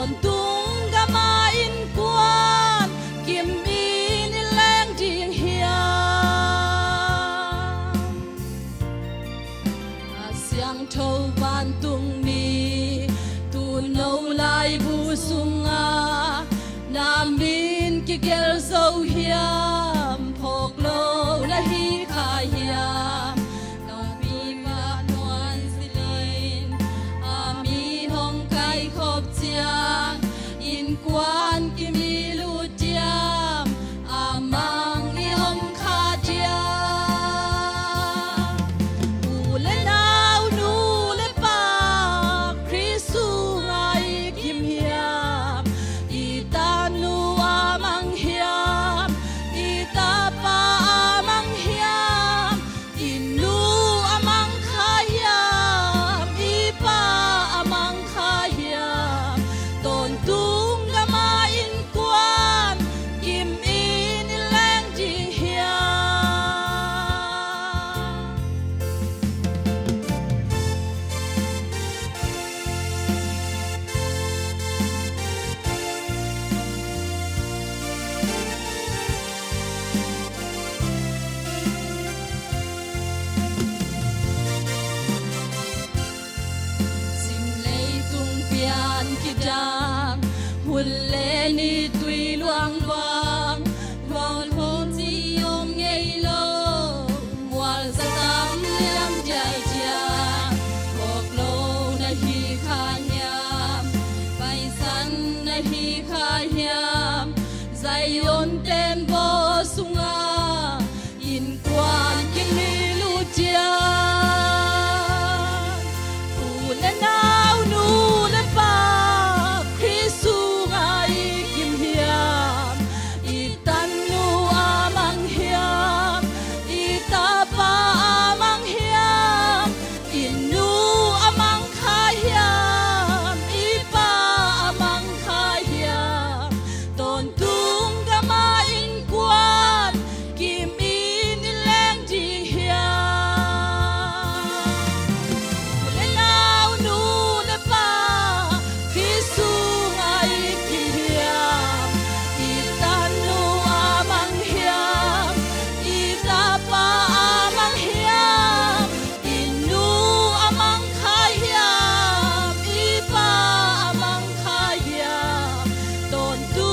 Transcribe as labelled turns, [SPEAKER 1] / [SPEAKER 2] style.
[SPEAKER 1] tôn tung gama in quan kim in lang ding hiam siang thâu van tung mi tu nâu lai bu sunga nam min ki gel zo hiam phok lo na hi kha hiam nong pi ba nuan silin ami hong kai khop chiang in quan ki mi lu chiam amang ni hom kha chiang u le nau nu le pa Christu ngai kim hiam i ta nu amang hiam i ta pa amang hiam i nu amang kha hiam i pa amang kha hiam tôn tung gama in quan kim in lang ding hiam sim lei tung pian ki dang hun le ni tui luang wang wang hon chi yom ngei lo mual sa tam liang jai chia kok lo na hi kha nyam pai san na hi kha nyam zai yon ten bo sunga in quan kin mi lu chia u le nau nu le pa Christu ngai kim hiam i tan nu amang hiam i ta pa amang hiam i nu amang kha hiam i pa amang kha hiam tôn tung gama in quan kim in lang ding hiam le nau nu le pa Christu ngai kim hiam i tan nu amang hiam i ta pa amang hiam i nu amang kha hiam i pa amang kha hiam tôn tu